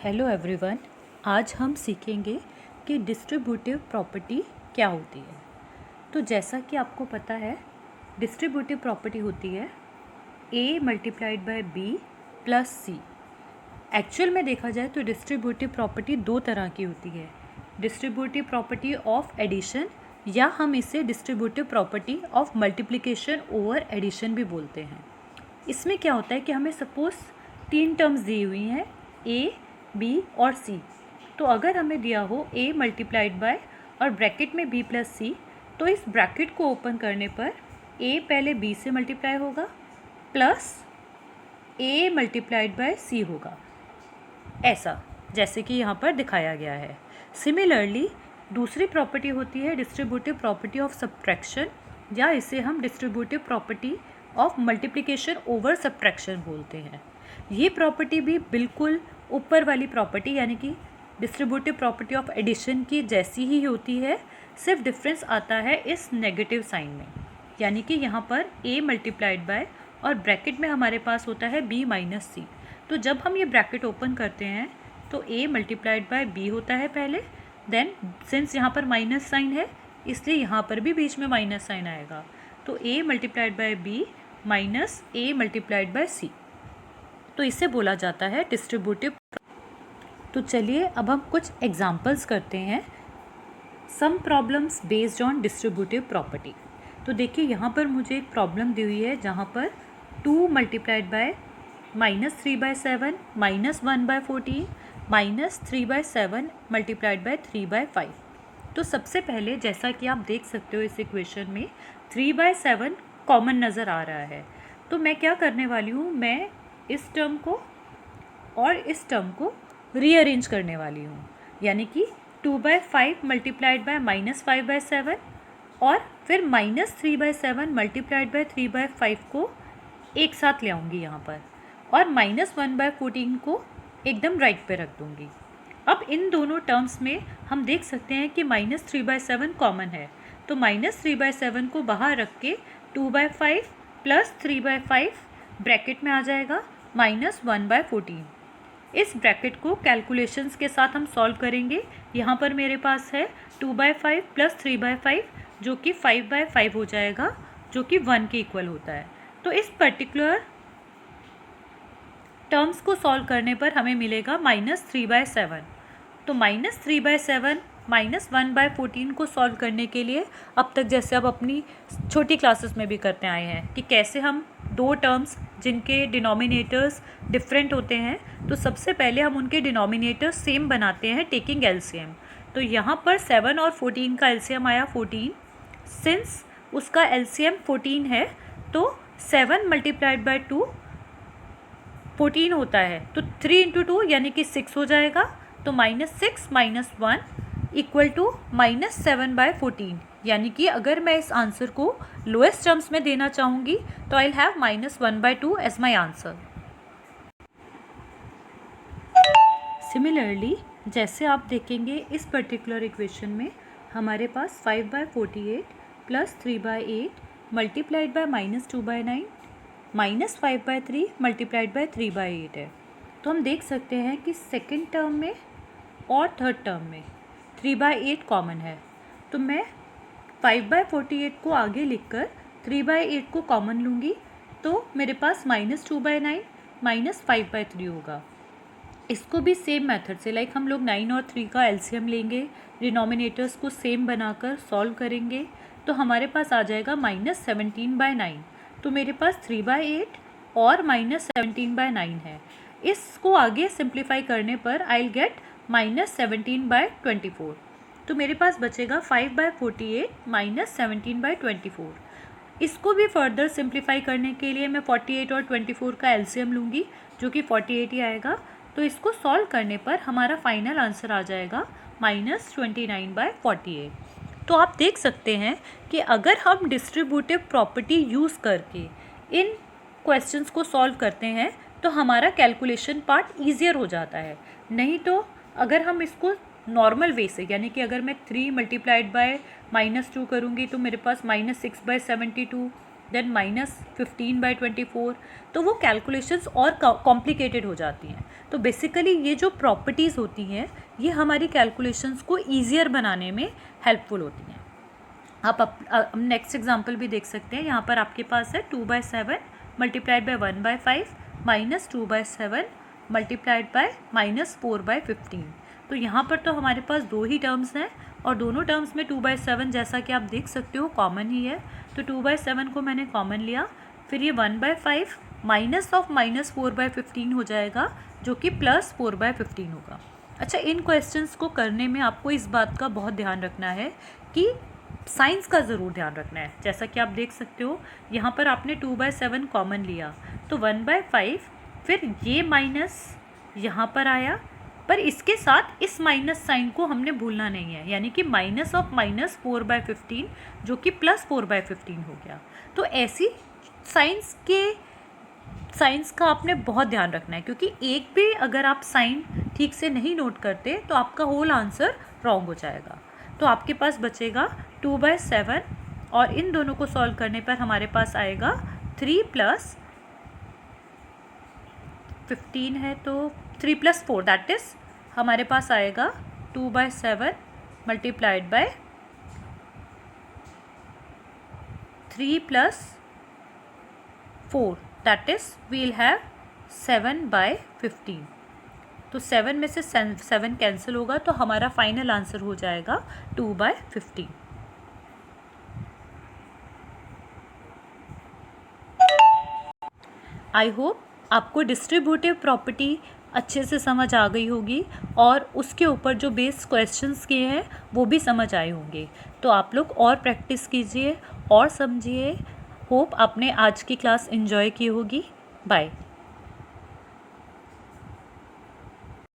Hello everyone. आज हम सीखेंगे कि डिस्ट्रीब्यूटिव प्रॉपर्टी क्या होती है। तो जैसा कि आपको पता है, डिस्ट्रीब्यूटिव प्रॉपर्टी होती है a multiplied by b plus c। Actual में देखा जाए तो डिस्ट्रीब्यूटिव प्रॉपर्टी दो तरह की होती है, डिस्ट्रीब्यूटिव प्रॉपर्टी ऑफ एडिशन या हम इसे distributive property of multiplication over addition भी बोलते हैं। इसमें क्या होता है कि हमें सपोज तीन टर्म्स दी हुई हैं a, b और c। तो अगर हमें दिया हो a मल्टीप्लाइड बाय और ब्रैकेट में b प्लस c, तो इस ब्रैकेट को ओपन करने पर a पहले b से मल्टीप्लाई होगा plus a multiplied by c होगा, ऐसा जैसे कि यहाँ पर दिखाया गया है। सिमिलरली दूसरी प्रॉपर्टी होती है डिस्ट्रीब्यूटिव प्रॉपर्टी ऑफ सब्ट्रैक्शन या इसे हम distributive property of multiplication over subtraction बोलते हैं। ये प्रॉपर्टी भी बिल्कुल ऊपर वाली प्रॉपर्टी यानी कि डिस्ट्रीब्यूटिव प्रॉपर्टी ऑफ एडिशन की जैसी ही होती है, सिर्फ डिफरेंस आता है इस नेगेटिव साइन में, यानी कि यहाँ पर a मल्टीप्लाइड बाय और ब्रैकेट में हमारे पास होता है b माइनस सी। तो जब हम ये ब्रैकेट ओपन करते हैं तो a मल्टीप्लाइड बाय b होता है पहले, देन सिंस यहाँ पर माइनस साइन है इसलिए यहाँ पर भी बीच में माइनस साइन आएगा, तो a multiplied by b minus a multiplied by c। तो इसे बोला जाता है डिस्ट्रीब्यूटिव। तो चलिए अब हम कुछ एग्जांपल्स करते हैं, some problems based on distributive property. तो देखिए यहाँ पर मुझे एक प्रॉब्लम दी हुई है जहाँ पर 2 multiplied by minus 3/7 minus 1/14 minus 3/7 multiplied by 3/5। तो सबसे पहले जैसा कि आप देख सकते हो इस इक्वेशन में 3/7 कॉमन नज़र आ रहा है, तो मैं क्या करने वाली हूँ, मैं इस टर्म को और इस टर्म को रीअरेंज करने वाली हूँ, यानी कि 2/5 मल्टीप्लाइड बाय माइनस 5/7 और फिर माइनस 3/7 मल्टीप्लाइड बाय 3/5 को एक साथ ले आऊँगी यहाँ पर, और माइनस 1/14 को एकदम राइट पे रख दूँगी। अब इन दोनों टर्म्स में हम देख सकते हैं कि माइनस 3/7 कॉमन है, तो माइनस 3/7 को बाहर रख के 2/5 प्लस 3/5 ब्रैकेट में आ जाएगा माइनस 1/14। इस ब्रैकेट को कैलकुलेशंस के साथ हम सॉल्व करेंगे। यहाँ पर मेरे पास है 2/5 प्लस 3/5 जो कि 5/5 हो जाएगा, जो कि 1 के इक्वल होता है। तो इस पर्टिकुलर टर्म्स को सॉल्व करने पर हमें मिलेगा माइनस 3/7। तो माइनस 3/7 माइनस 1/14 को सॉल्व करने के लिए अब तक जैसे आप अपनी छोटी क्लासेस में भी करते आए हैं कि कैसे हम दो टर्म्स जिनके डिनोमिनेटर्स डिफरेंट होते हैं, तो सबसे पहले हम उनके डिनोमिनेटर्स सेम बनाते हैं टेकिंग एलसीएम। तो यहाँ पर 7 और 14 का एलसीएम आया 14। सिंस उसका एलसीएम 14 है तो 7 मल्टीप्लाइड बाय 2 14 होता है, तो 3 इंटू 2 यानी कि 6 हो जाएगा। तो -6 - 1 इक्वल टू -7/14, यानी कि अगर मैं इस आंसर को लोएस्ट टर्म्स में देना चाहूँगी तो I will have -1/2 as my answer. Similarly जैसे आप देखेंगे इस पर्टिकुलर इक्वेशन में हमारे पास 5/48 plus 3/8 multiplied by -2/9 minus 5/3 multiplied by 3/8 है। तो हम देख सकते हैं कि सेकेंड टर्म में और थर्ड टर्म में 3/8 कॉमन है, तो मैं 5/48 को आगे लिखकर 3/8 को कॉमन लूँगी, तो मेरे पास -2/9 माइनस 5/3 होगा। इसको भी सेम मेथड से लाइक हम लोग 9 और 3 का एलसीएम लेंगे, डिनोमिनेटर्स को सेम बनाकर सॉल्व करेंगे, तो हमारे पास आ जाएगा -17/9। तो मेरे पास 3/8 और -17/9 है। इसको आगे सिंप्लीफाई करने पर आई विल गेट -17/24। तो मेरे पास बचेगा 5/48 -17/24। इसको भी फर्दर सिंप्लीफाई करने के लिए मैं 48 और 24 का एलसीएम लूँगी, जो कि 48 ही आएगा। तो इसको सॉल्व करने पर हमारा फाइनल आंसर आ जाएगा -29/48। तो आप देख सकते हैं कि अगर हम डिस्ट्रीब्यूटिव प्रॉपर्टी यूज़ करके इन क्वेश्चंस को सॉल्व करते हैं तो हमारा कैलकुलेशन पार्ट ईजियर हो जाता है। नहीं तो अगर हम इसको नॉर्मल वे से, यानी कि अगर मैं 3 मल्टीप्लाइड बाय -2 करूँगी तो मेरे पास -6/72 देन -15/24, तो वो कैलकुलेशंस और कॉम्प्लिकेटेड हो जाती हैं। तो बेसिकली ये जो प्रॉपर्टीज़ होती हैं ये हमारी कैलकुलेशंस को ईजियर बनाने में हेल्पफुल होती हैं। आप नेक्स्ट एग्जांपल भी देख सकते हैं। यहाँ पर आपके पास है 2/7 multiplied bye 1/5 minus 2/7 multiplied bye -4/15। तो यहाँ पर तो हमारे पास दो ही टर्म्स हैं और दोनों टर्म्स में 2/7 जैसा कि आप देख सकते हो कॉमन ही है। तो 2/7 को मैंने कॉमन लिया, फिर ये 1/5 माइनस ऑफ -4/15 हो जाएगा जो कि +4/15 होगा। अच्छा, इन क्वेश्चंस को करने में आपको इस बात का बहुत ध्यान रखना है कि साइंस का ज़रूर ध्यान रखना है। जैसा कि आप देख सकते हो यहाँ पर आपने 2/7 कॉमन लिया तो 1/5, फिर ये माइनस यहाँ पर आया, पर इसके साथ इस माइनस साइन को हमने भूलना नहीं है, यानी कि माइनस ऑफ -4/15 जो कि +4/15 हो गया। तो ऐसी साइंस का आपने बहुत ध्यान रखना है, क्योंकि एक भी अगर आप साइन ठीक से नहीं नोट करते तो आपका होल आंसर रॉन्ग हो जाएगा। तो आपके पास बचेगा 2/7 और इन दोनों को सॉल्व करने पर हमारे पास आएगा 3 + 15 है तो 3 + 4 दैट इज़ हमारे पास आएगा 2/7 multiplied by 3 + 4 that is we'll have 7/15। तो 7 में से 7 कैंसिल होगा तो हमारा फाइनल आंसर हो जाएगा 2/15। आई होप आपको डिस्ट्रीब्यूटिव प्रॉपर्टी अच्छे से समझ आ गई होगी और उसके ऊपर जो बेस क्वेश्चंस किए हैं वो भी समझ आए होंगे। तो आप लोग और प्रैक्टिस कीजिए और समझिए। होप आपने आज की क्लास एंजॉय की होगी। बाय।